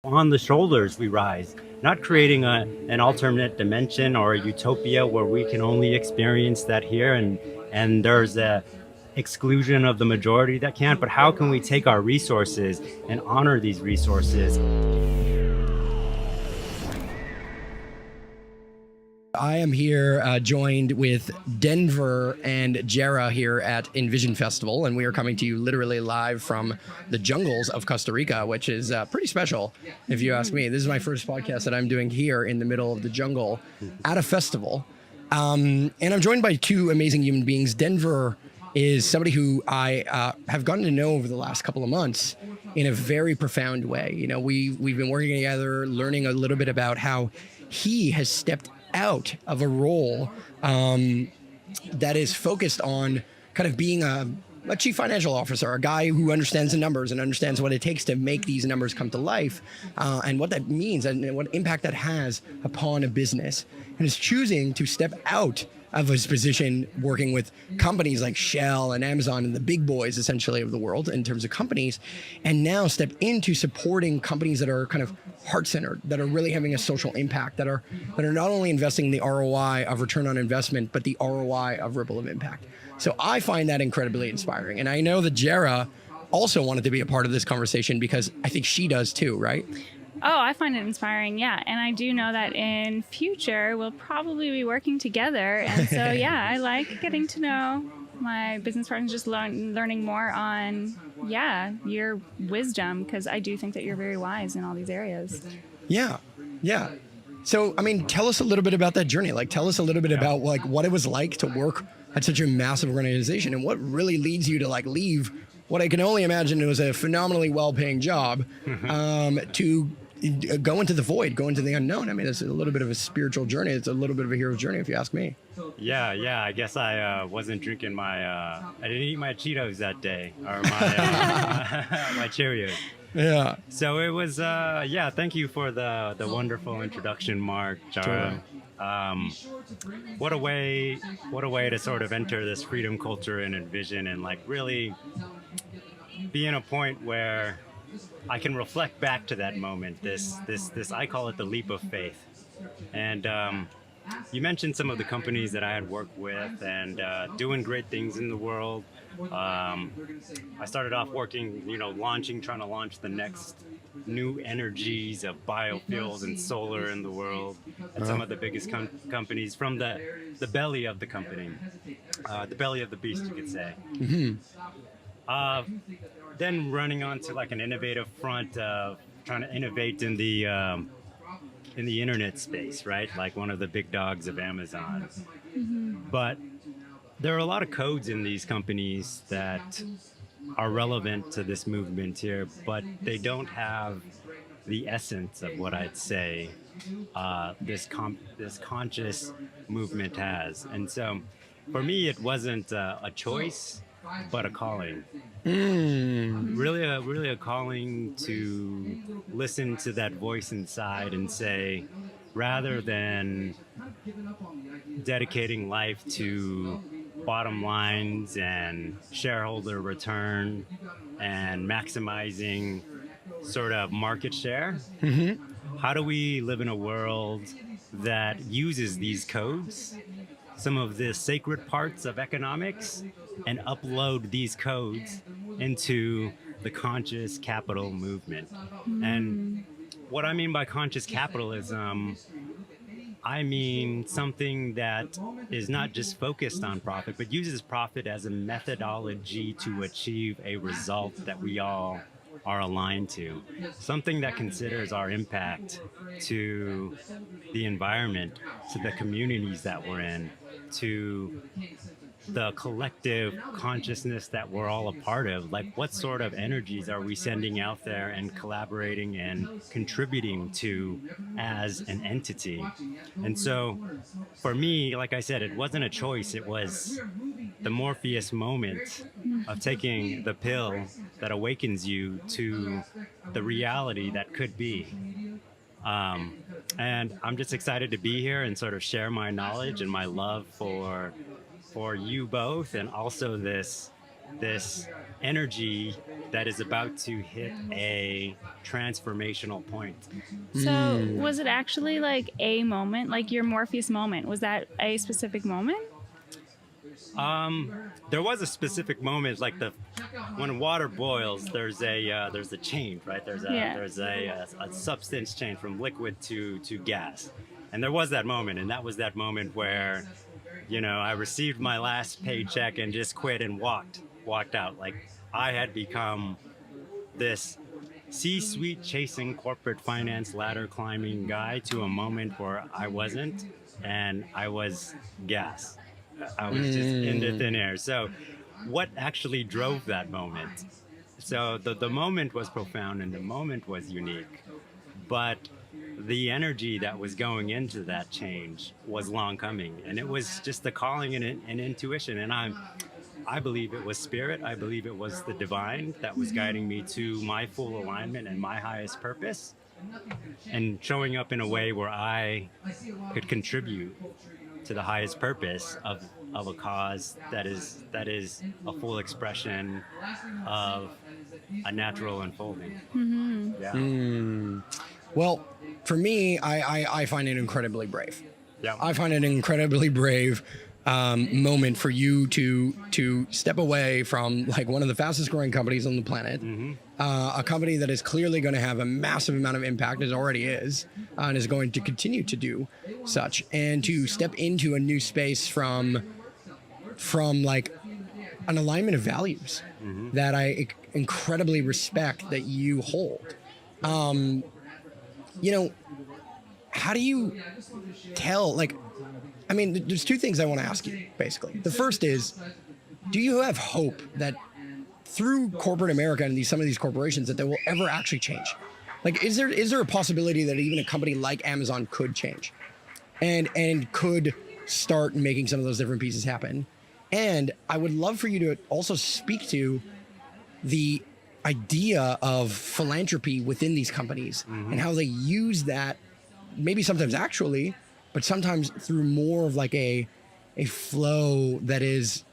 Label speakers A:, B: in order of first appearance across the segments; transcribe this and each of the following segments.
A: On the shoulders we rise, not creating an alternate dimension or a utopia where we can only experience that here and there's a exclusion of the majority that can't, but how can we take our resources and honor these resources?
B: I am here joined with Denver and Jera here at Envision Festival, and we are coming to you literally live from the jungles of Costa Rica, which is pretty special, if you ask me. This is my first podcast that I'm doing here in the middle of the jungle at a festival. And I'm joined by two amazing human beings. Denver is somebody who I have gotten to know over the last couple of months in a very profound way. You know, we've been working together, learning a little bit about how he has stepped out of a role that is focused on kind of being a chief financial officer, a guy who understands the numbers and understands what it takes to make these numbers come to life, and what that means and what impact that has upon a business, and is choosing to step out of his position working with companies like Shell and Amazon and the big boys essentially of the world in terms of companies, and now step into supporting companies that are kind of heart-centered, that are really having a social impact, that are not only investing the ROI of return on investment, but the ROI of ripple of impact. So I find that incredibly inspiring. And I know that Jera also wanted to be a part of this conversation because I think she does too, right?
C: Oh, I find it inspiring, yeah. And I do know that in future, we'll probably be working together. And so, yeah, I like getting to know my business partners, just learning more on, your wisdom, because I do think that you're very wise in all these areas.
B: Yeah, yeah. So, I mean, tell us a little bit about that journey. Like, tell us a little bit about like what it was like to work at such a massive organization and what really leads you to like leave what I can only imagine was a phenomenally well-paying job to go into the void, go into the unknown. I mean, it's a little bit of a spiritual journey. It's a little bit of a hero's journey, if you ask me.
A: Yeah. I guess I wasn't drinking I didn't eat my Cheetos that day, or my my Cheerios.
B: Yeah.
A: So it was, thank you for the wonderful introduction, Mark, Jara. What a way to sort of enter this freedom culture and Envision and like really be in a point where I can reflect back to that moment, this I call it the leap of faith. And you mentioned some of the companies that I had worked with and doing great things in the world. I started off working, trying to launch the next new energies of biofuels and solar in the world at some of the biggest companies from the belly of the company, the belly of the beast, you could say. Then running on to like an innovative front of trying to innovate in the internet space, right? Like one of the big dogs of Amazon. But there are a lot of codes in these companies that are relevant to this movement here, but they don't have the essence of what I'd say this conscious movement has. And so for me, it wasn't a choice, but a calling. Really a calling to listen to that voice inside and say, rather than dedicating life to bottom lines and shareholder return and maximizing sort of market share, how do we live in a world that uses these codes, some of the sacred parts of economics, and upload these codes into the conscious capital movement? And what I mean by conscious capitalism, I mean something that is not just focused on profit, but uses profit as a methodology to achieve a result that we all are aligned to. Something that considers our impact to the environment, to the communities that we're in, to the collective consciousness that we're all a part of. Like, what sort of energies are we sending out there and collaborating and contributing to as an entity? And so for me, like I said, it wasn't a choice. It was the Morpheus moment of taking the pill that awakens you to the reality that could be. And I'm just excited to be here and sort of share my knowledge and my love for you both, and also this this energy that is about to hit a transformational point.
C: So was it actually like a moment, like your Morpheus moment? Was that a specific moment?
A: There was a specific moment, like when water boils, there's a change, right? There's a substance change from liquid to gas, and there was that moment, and that was that moment where, I received my last paycheck and just quit and walked out. Like I had become this C-suite chasing corporate finance ladder climbing guy to a moment where I wasn't, and I was gas. I was just into thin air. So what actually drove that moment? So the moment was profound and the moment was unique, but the energy that was going into that change was long coming, and it was just the calling and intuition. And I believe it was spirit. I believe it was the divine that was guiding me to my full alignment and my highest purpose, and showing up in a way where I could contribute to the highest purpose of a cause that is a full expression of a natural unfolding. Yeah.
B: Well, for me, I find it incredibly brave.
A: Yeah.
B: I find it an incredibly brave moment for you to step away from like one of the fastest growing companies on the planet, a company that is clearly going to have a massive amount of impact, as already is, and is going to continue to do such, and to step into a new space from like an alignment of values that I incredibly respect that you hold. How do you tell, like, I mean, there's two things I want to ask you, basically. The first is, do you have hope that through corporate America and some of these corporations that they will ever actually change? Like, is there a possibility that even a company like Amazon could change and could start making some of those different pieces happen? And I would love for you to also speak to the idea of philanthropy within these companies and how they use that, maybe sometimes actually, but sometimes through more of like a flow that is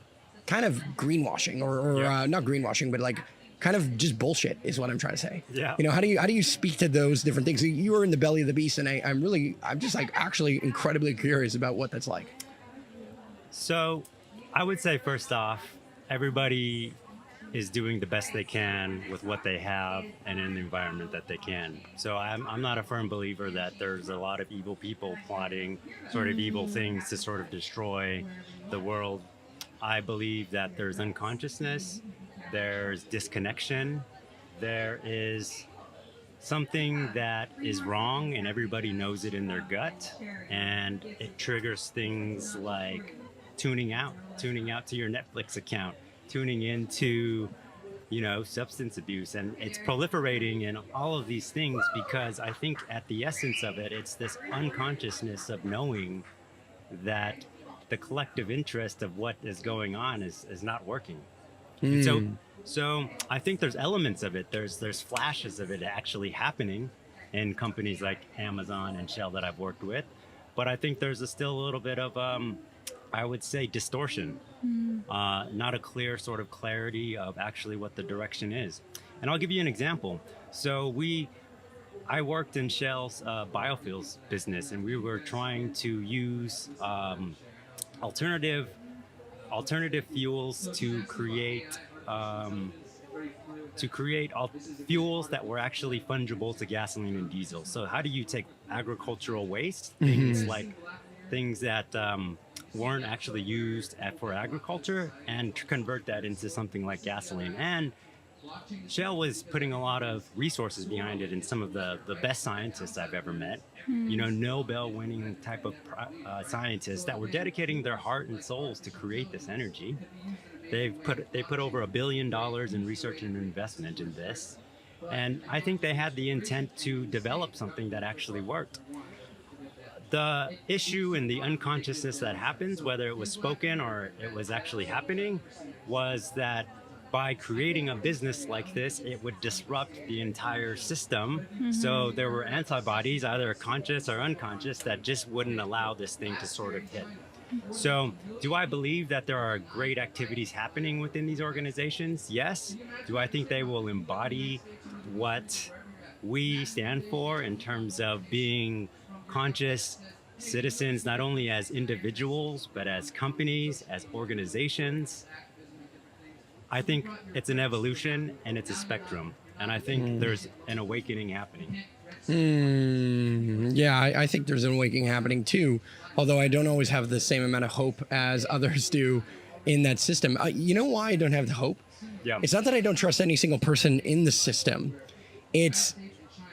B: kind of greenwashing or not greenwashing, but like kind of just bullshit is what I'm trying to say.
A: Yeah.
B: How do you speak to those different things? You are in the belly of the beast, and I'm just like actually incredibly curious about what that's like.
A: So I would say, first off, everybody is doing the best they can with what they have and in the environment that they can. So I'm not a firm believer that there's a lot of evil people plotting sort of evil things to sort of destroy the world. I believe that there's unconsciousness, there's disconnection, there is something that is wrong and everybody knows it in their gut, and it triggers things like tuning out to your Netflix account, tuning into, substance abuse, and it's proliferating and all of these things, because I think at the essence of it, it's this unconsciousness of knowing that the collective interest of what is going on is not working. And so I think there's elements of it. There's flashes of it actually happening in companies like Amazon and Shell that I've worked with, but I think there's still a little bit of I would say distortion, not a clear sort of clarity of actually what the direction is. And I'll give you an example. So I worked in Shell's biofuels business, and we were trying to use alternative fuels to create fuels that were actually fungible to gasoline and diesel. So how do you take agricultural waste, things that weren't actually used for agriculture, and convert that into something like gasoline? And Shell was putting a lot of resources behind it, and some of the best scientists I've ever met, Nobel-winning type of scientists that were dedicating their heart and souls to create this energy. They put over $1 billion in research and investment in this, and I think they had the intent to develop something that actually worked. The issue and the unconsciousness that happens, whether it was spoken or it was actually happening, was that by creating a business like this, it would disrupt the entire system. So there were antibodies, either conscious or unconscious, that just wouldn't allow this thing to sort of hit. So, do I believe that there are great activities happening within these organizations? Yes. Do I think they will embody what we stand for in terms of being conscious citizens, not only as individuals, but as companies, as organizations? I think it's an evolution and it's a spectrum. And I think there's an awakening happening.
B: Yeah, I think there's an awakening happening too, although I don't always have the same amount of hope as others do in that system. You know why I don't have the hope?
A: Yeah.
B: It's not that I don't trust any single person in the system. It's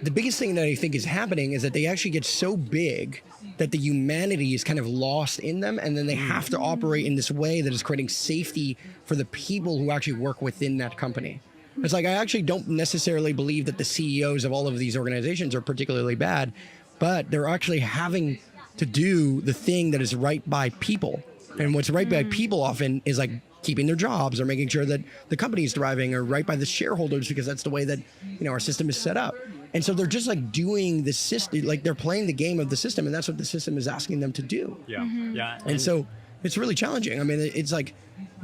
B: the biggest thing that I think is happening is that they actually get so big that the humanity is kind of lost in them, and then they have to operate in this way that is creating safety for the people who actually work within that company. It's like I actually don't necessarily believe that the CEOs of all of these organizations are particularly bad, but they're actually having to do the thing that is right by people. And what's right by people often is like keeping their jobs or making sure that the company is thriving, or right by the shareholders, because that's the way that, you know, our system is set up. And so they're just like doing the system, like they're playing the game of the system, and that's what the system is asking them to do.
A: Yeah. Yeah.
B: And so it's really challenging. I mean, it's like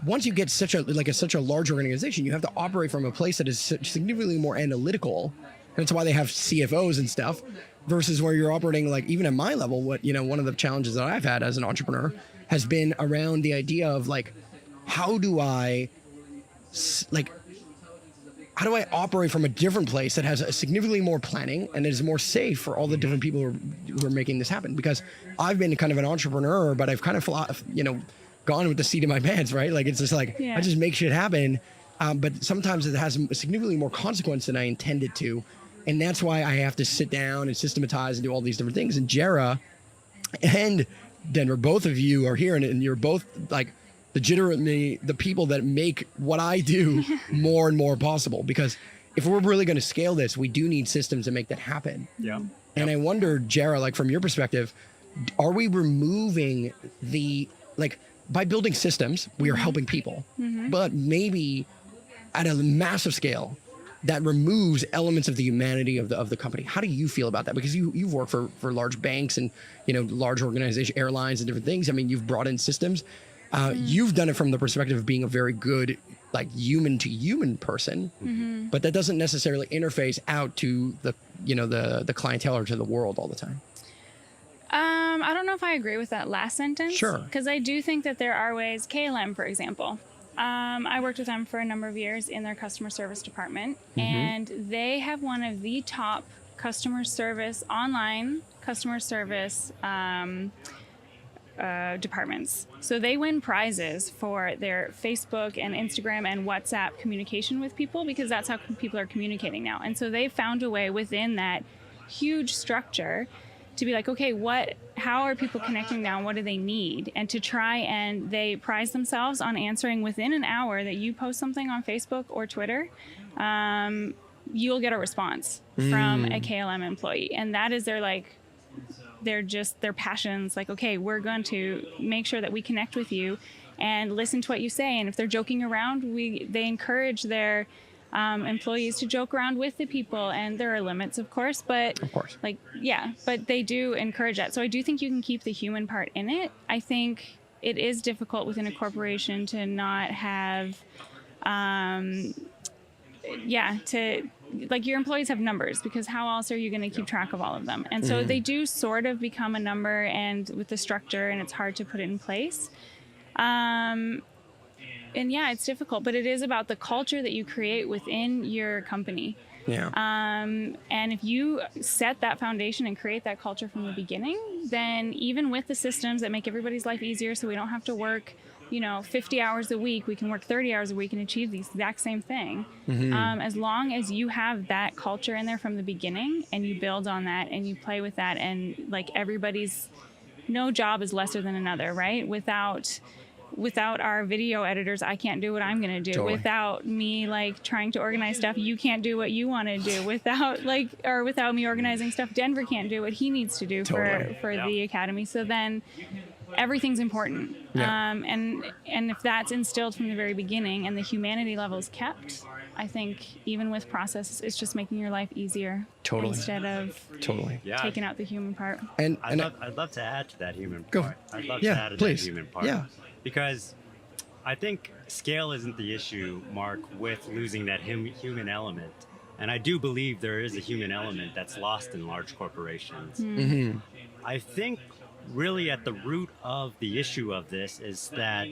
B: once you get such a large organization, you have to operate from a place that is significantly more analytical. And that's why they have CFOs and stuff, versus where you're operating like even at my level. What, you know, one of the challenges that I've had as an entrepreneur has been around the idea of like, how do I operate from a different place that has a significantly more planning and is more safe for all the different people who are making this happen? Because I've been kind of an entrepreneur, but I've kind of, you know, gone with the seat in my pants, right? Like it's just like, I just make shit happen. But sometimes it has significantly more consequence than I intended to. And that's why I have to sit down and systematize and do all these different things. And Jera and Denver, both of you are here, and you're both like legitimately the people that make what I do more and more possible. Because if we're really going to scale this, we do need systems to make that happen.
A: Yeah.
B: And I wonder, Jera, like from your perspective, are we removing the, like, by building systems, we are helping people, but maybe at a massive scale that removes elements of the humanity of the company. How do you feel about that? Because you've worked for large banks and, you know, large organization, airlines and different things. I mean, you've brought in systems. You've done it from the perspective of being a very good, like, human to human person, but that doesn't necessarily interface out to the, you know, the clientele or to the world all the time.
C: I don't know if I agree with that last sentence.
B: Sure.
C: Because I do think that there are ways, KLM, for example. I worked with them for a number of years in their customer service department, and they have one of the top online customer service departments. So they win prizes for their Facebook and Instagram and WhatsApp communication with people, because that's how people are communicating now. And so they found a way within that huge structure to be like, okay, how are people connecting now? What do they need? And to try, and they prize themselves on answering within an hour that you post something on Facebook or Twitter, you'll get a response from a KLM employee. And that is their passions. Like, okay, we're going to make sure that we connect with you and listen to what you say. And if they're joking around, they encourage their employees to joke around with the people, and there are limits, of course, but but they do encourage that. So I do think you can keep the human part in it. I think it is difficult within a corporation to not have, your employees have numbers, because how else are you going to keep track of all of them? And so they do sort of become a number, and with the structure, and it's hard to put it in place. And yeah, it's difficult, but it is about the culture that you create within your company.
B: Yeah.
C: And if you set that foundation and create that culture from the beginning, then even with the systems that make everybody's life easier, so we don't have to work, 50 hours a week, we can work 30 hours a week and achieve the exact same thing. As long as you have that culture in there from the beginning, and you build on that and you play with that, and like no job is lesser than another, right? Without our video editors, I can't do what I'm going to do.
B: Totally.
C: Without me trying to organize stuff, you can't do what you want to do. Without me organizing stuff, Denver can't do what he needs to do for the academy. So then everything's important.
B: Yeah.
C: And if that's instilled from the very beginning and the humanity level is kept, I think even with process, it's just making your life easier.
B: Totally.
C: Instead of
A: Yeah.
C: taking out the human part.
B: And
A: I'd love to add to that human
B: Go.
A: part. I'd love
B: Yeah,
A: to add to
B: please.
A: that human part.
B: Yeah.
A: Because I think scale isn't the issue, Mark, with losing that human element. And I do believe there is a human element that's lost in large corporations.
B: Mm-hmm.
A: I think really at the root of the issue of this is that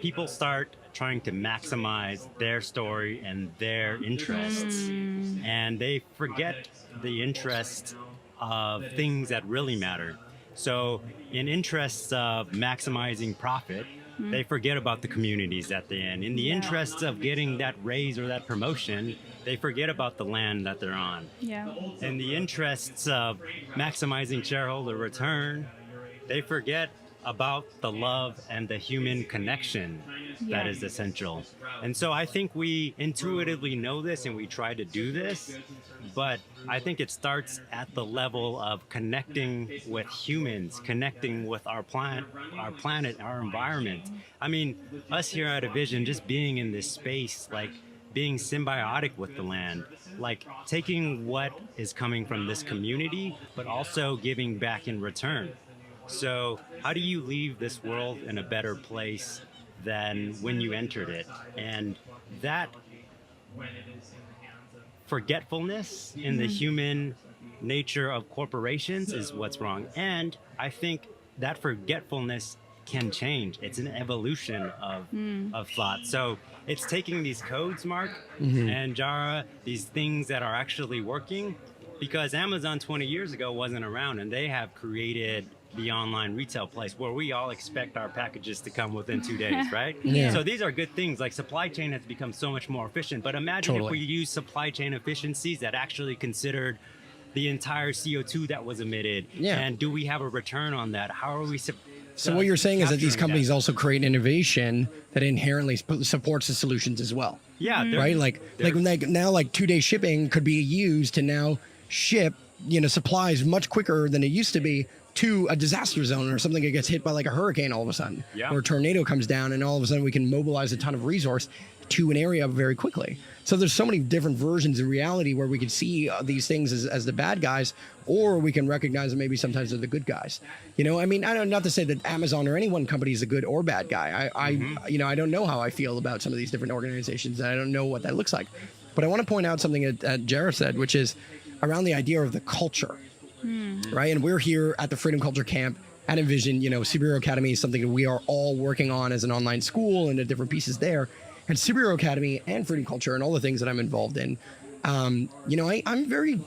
A: people start trying to maximize their story and their interests, and they forget the interests of things that really matter. So in interests of maximizing profit, they forget about the communities that they're in. In the interests of getting that raise or that promotion, they forget about the land that they're on.
C: Yeah.
A: In the interests of maximizing shareholder return, they forget about the love and the human connection that
C: Yeah.
A: is essential. And so I think we intuitively know this and we try to do this, but I think it starts at the level of connecting with humans, connecting with our planet, our environment. I mean, us here at Envision, just being in this space, like being symbiotic with the land, like taking what is coming from this community, but also giving back in return. So how do you leave this world in a better place than when you entered it? And that forgetfulness in the human nature of corporations is what's wrong. And I think that forgetfulness can change. It's an evolution of thought. So it's taking these codes, Mark and Jara, these things that are actually working, because Amazon 20 years ago wasn't around, and they have created the online retail place where we all expect our packages to come within 2 days, right?
B: Yeah.
A: So these are good things. Like supply chain has become so much more efficient. But imagine if
B: Totally.
A: we use supply chain efficiencies that actually considered the entire CO2 that was emitted.
B: Yeah.
A: And do we have a return on that? How are we?
B: So what you're saying is that these
A: capturing
B: companies also create innovation that inherently supports the solutions as well.
A: Yeah.
B: Right? Like now, like 2-day shipping could be used to now ship, supplies much quicker than it used to be to a disaster zone or something that gets hit by like a hurricane all of a sudden,
A: Yeah.
B: or a tornado comes down, and all of a sudden we can mobilize a ton of resource to an area very quickly. So there's so many different versions in reality where we can see these things as the bad guys, or we can recognize them maybe sometimes as the good guys. I mean, I don't, not to say that Amazon or any one company is a good or bad guy. I don't know how I feel about some of these different organizations, and I don't know what that looks like. But I want to point out something that Jared said, which is around the idea of the culture. Right. And we're here at the Freedom Culture Camp at Envision. Superhero Academy is something that we are all working on as an online school and the different pieces there. And Superhero Academy and Freedom Culture and all the things that I'm involved in, I'm very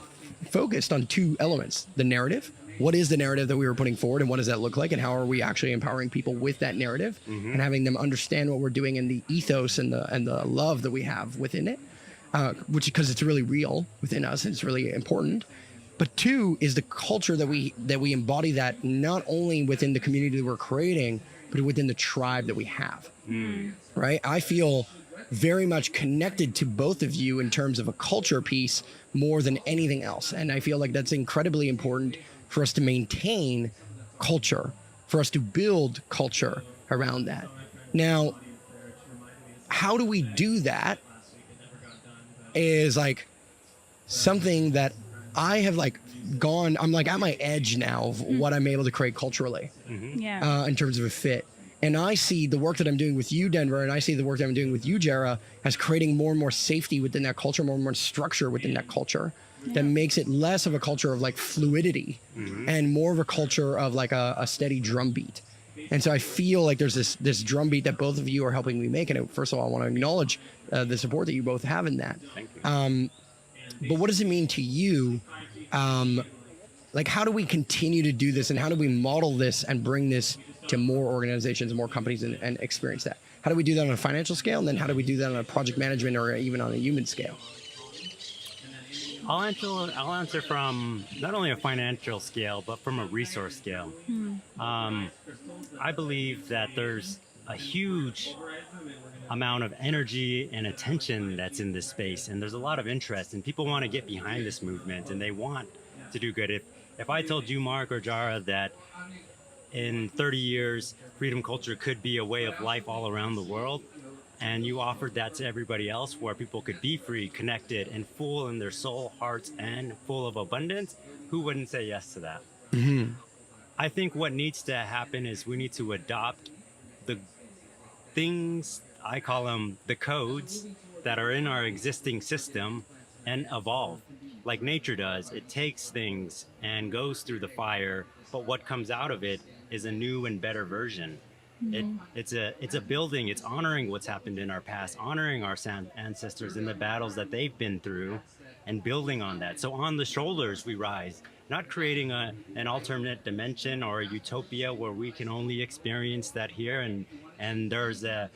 B: focused on two elements: the narrative. What is the narrative that we were putting forward, and what does that look like, and how are we actually empowering people with that narrative and having them understand what we're doing and the ethos and the love that we have within it, which because it's really real within us and it's really important. But two is the culture that we embody, that not only within the community that we're creating, but within the tribe that we have. Right? I feel very much connected to both of you in terms of a culture piece more than anything else. And I feel like that's incredibly important for us to maintain culture, for us to build culture around that. Now, how do we do that is like something that I have I'm like at my edge now of what I'm able to create culturally
C: Yeah.
B: in terms of a fit. And I see the work that I'm doing with you, Denver, and I see the work that I'm doing with you, Jara, as creating more and more safety within that culture, more and more structure within that culture that makes it less of a culture of like fluidity and more of a culture of like a steady drumbeat. And so I feel like there's this drumbeat that both of you are helping me make. And first of all, I want to acknowledge the support that you both have in that.
A: Thank you.
B: But what does it mean to you? Like, how do we continue to do this, and how do we model this and bring this to more organizations and more companies and experience that? How do we do that on a financial scale? And then how do we do that on a project management or even on a human scale?
A: I'll answer from not only a financial scale, but from a resource scale. I believe that there's a huge amount of energy and attention that's in this space, and there's a lot of interest, and people want to get behind this movement, and they want to do good. If I told you, Mark or Jara, that in 30 years, freedom culture could be a way of life all around the world, and you offered that to everybody else where people could be free, connected, and full in their soul, hearts, and full of abundance, who wouldn't say yes to that? I think what needs to happen is we need to adopt the things, I call them the codes, that are in our existing system and evolve like nature does. It takes things and goes through the fire, but what comes out of it is a new and better version. It's a building. It's honoring what's happened in our past, honoring our ancestors and the battles that they've been through, and building on that. So on the shoulders we rise, not creating an alternate dimension or a utopia where we can only experience that here, and there's a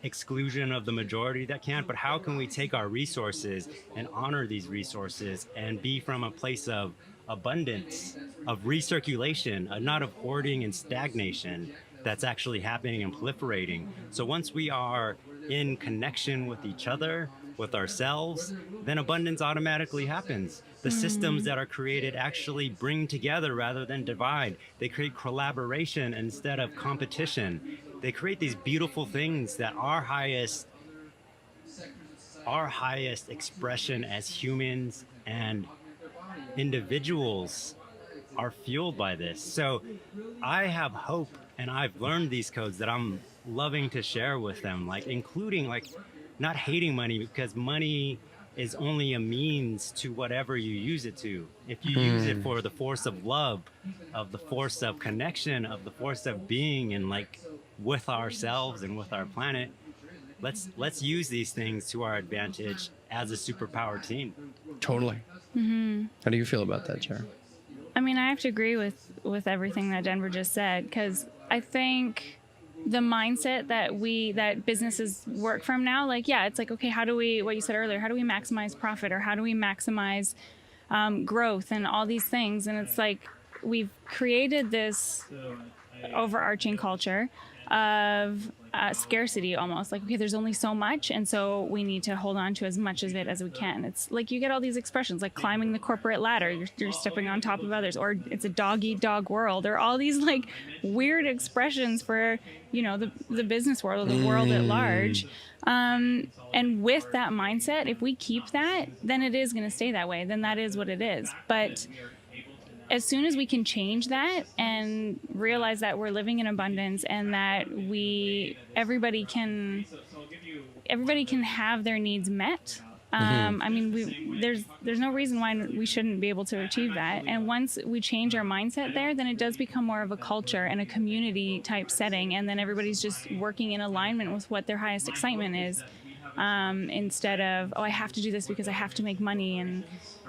A: exclusion of the majority that can't, but how can we take our resources and honor these resources and be from a place of abundance, of recirculation, not of hoarding and stagnation that's actually happening and proliferating. So once we are in connection with each other, with ourselves, then abundance automatically happens. The systems that are created actually bring together rather than divide. They create collaboration instead of competition. They create these beautiful things that our highest expression as humans and individuals are fueled by this. So I have hope, and I've learned these codes that I'm loving to share with them, like including like not hating money, because money is only a means to whatever you use it to. If you use it for the force of love, of the force of connection, of the force of being and like with ourselves and with our planet, let's use these things to our advantage as a superpower team.
B: Totally. How do you feel about that, Chair?
C: I mean, I have to agree with everything that Denver just said, because I think the mindset that businesses work from now, like, yeah, it's like, okay, how do we, what you said earlier, how do we maximize profit, or how do we maximize growth and all these things? And it's like we've created this overarching culture of scarcity, almost like, okay, there's only so much, and so we need to hold on to as much of it as we can. It's like you get all these expressions like climbing the corporate ladder, you're stepping on top of others, or it's a dog eat dog world, or all these like weird expressions for, you know, the business world or the world at large. And with that mindset, if we keep that, then it is going to stay that way. Then that is what it is. But as soon as we can change that and realize that we're living in abundance and that everybody can have their needs met. I mean, there's no reason why we shouldn't be able to achieve that. And once we change our mindset there, then it does become more of a culture and a community type setting. And then everybody's just working in alignment with what their highest excitement is. Instead of, oh, I have to do this because I have to make money.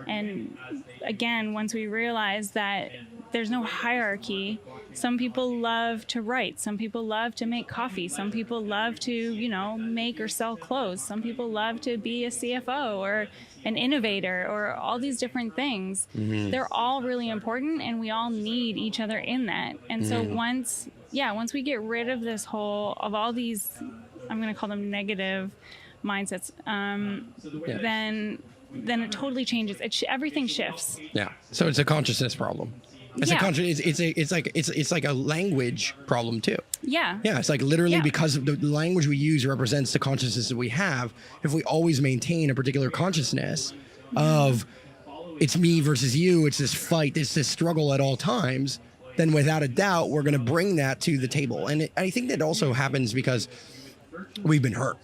C: And again, once we realize that there's no hierarchy, some people love to write, some people love to make coffee, some people love to, you know, make or sell clothes, some people love to be a CFO or an innovator or all these different things. They're all really important, and we all need each other in that. And so once we get rid of all these, I'm going to call them negative mindsets, then it totally changes. Everything shifts.
B: Yeah. So it's a consciousness problem. It's like a language problem too.
C: Yeah.
B: Yeah. It's like literally because the language we use represents the consciousness that we have. If we always maintain a particular consciousness of it's me versus you, it's this fight, it's this struggle at all times, then without a doubt, we're going to bring that to the table. And I think that also happens because we've been hurt.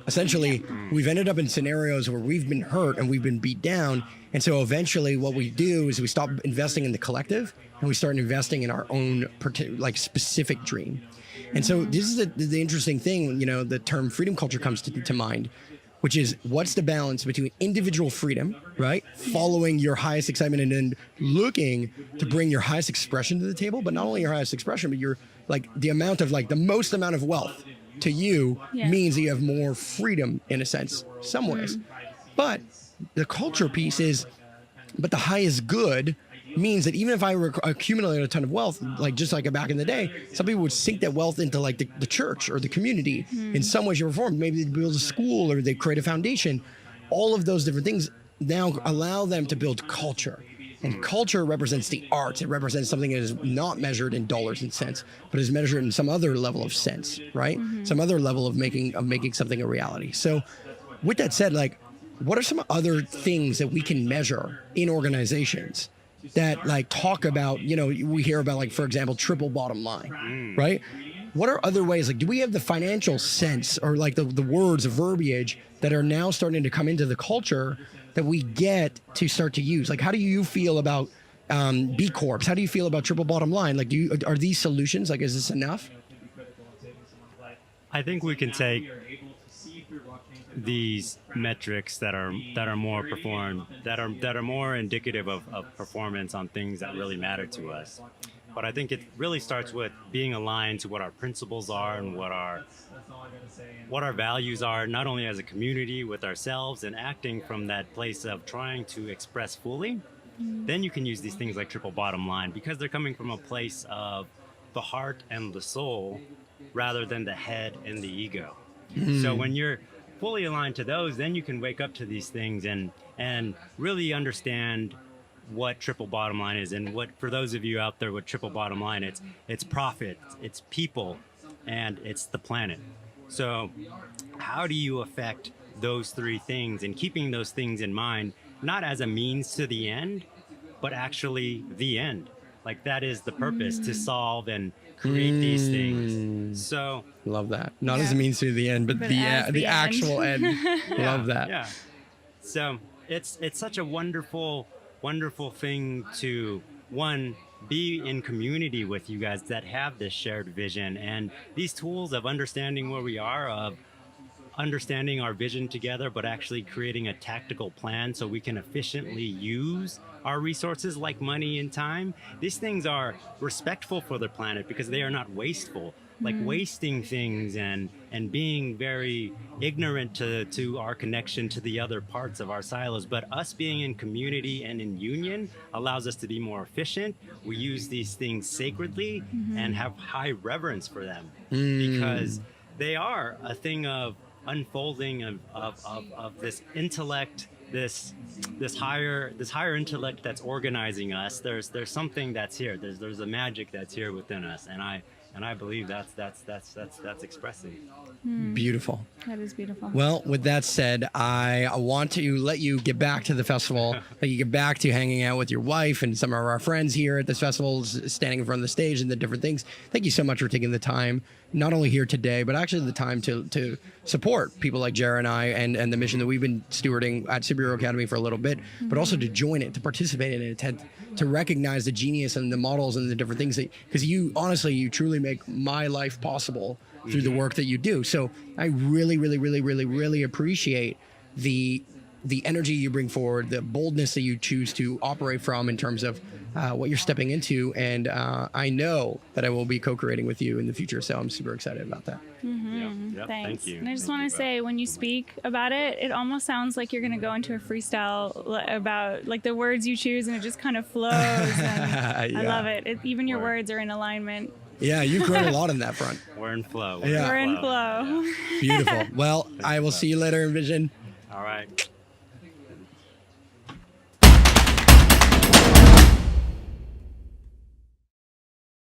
B: Essentially, we've ended up in scenarios where we've been hurt and we've been beat down. And so eventually what we do is we stop investing in the collective and we start investing in our own specific dream. And so this is the interesting thing, you know, the term freedom culture comes to mind, which is what's the balance between individual freedom, right? Following your highest excitement and then looking to bring your highest expression to the table, but not only your highest expression, but your like the amount of like the most amount of wealth to you means that you have more freedom in a sense, some ways. But the culture piece is, but the highest good means that even if I accumulate a ton of wealth, like just like back in the day, some people would sink that wealth into like the church or the community in some way, shape, or form. Maybe they build a school or they create a foundation. All of those different things now allow them to build culture. And culture represents the arts. It represents something that is not measured in dollars and cents, but is measured in some other level of sense, right? Some other level of making something a reality. So with that said, like, what are some other things that we can measure in organizations that like talk about, you know, we hear about, like, for example, triple bottom line, right? What are other ways? Like, do we have the financial sense or like the words, the verbiage that are now starting to come into the culture that we get to start to use? Like, how do you feel about B Corps? How do you feel about triple bottom line? Like, are these solutions? Like, is this enough?
A: I think we can take these metrics that are more performed, that are more indicative of performance on things that really matter to us. But I think it really starts with being aligned to what our principles are and what our values are, not only as a community with ourselves, and acting from that place of trying to express fully. Then you can use these things like triple bottom line, because they're coming from a place of the heart and the soul rather than the head and the ego. So when you're fully aligned to those, then you can wake up to these things and really understand what triple bottom line is. And what, for those of you out there with triple bottom line, it's profit, it's people, and it's the planet. So how do you affect those three things, and keeping those things in mind, not as a means to the end, but actually the end? Like, that is the purpose, to solve and create these things. So
B: love that. Not as a means to the end, but the actual end. Love that.
A: Yeah. So it's such a wonderful thing to, one, be in community with you guys that have this shared vision, and these tools of understanding where we are, of understanding our vision together, but actually creating a tactical plan so we can efficiently use our resources like money and time. These things are respectful for the planet because they are not wasteful. Like wasting things and being very ignorant to our connection to the other parts of our silos. But us being in community and in union allows us to be more efficient. We use these things sacredly and have high reverence for them because they are a thing of unfolding of this intellect, this higher intellect that's organizing us. There's something that's here. There's a magic that's here within us, and I believe that's expressing.
B: Beautiful.
C: That is beautiful.
B: Well, with that said, I want to let you get back to the festival, let you get back to hanging out with your wife and some of our friends here at this festival, standing in front of the stage and the different things. Thank you so much for taking the time, not only here today, but actually the time to support people like Jara and I and the mission that we've been stewarding at Superhero Academy for a little bit, but also to join it, to participate in it, to recognize the genius and the models and the different things that, because you truly make my life possible through the work that you do. So I really, really, really, really, really appreciate the energy you bring forward, the boldness that you choose to operate from in terms of what you're stepping into. And I know that I will be co-creating with you in the future. So I'm super excited about that.
A: Yep,
C: Thanks.
A: thank you.
C: And I just want to say, when you speak about it, it almost sounds like you're going to go into a freestyle about like the words you choose, and it just kind of flows. And I love it. Even your words are in alignment.
B: Yeah, you've grown a lot in that front.
A: We're in flow.
C: We're in flow.
B: Beautiful. Well, I will see you later, Envision.
A: All right.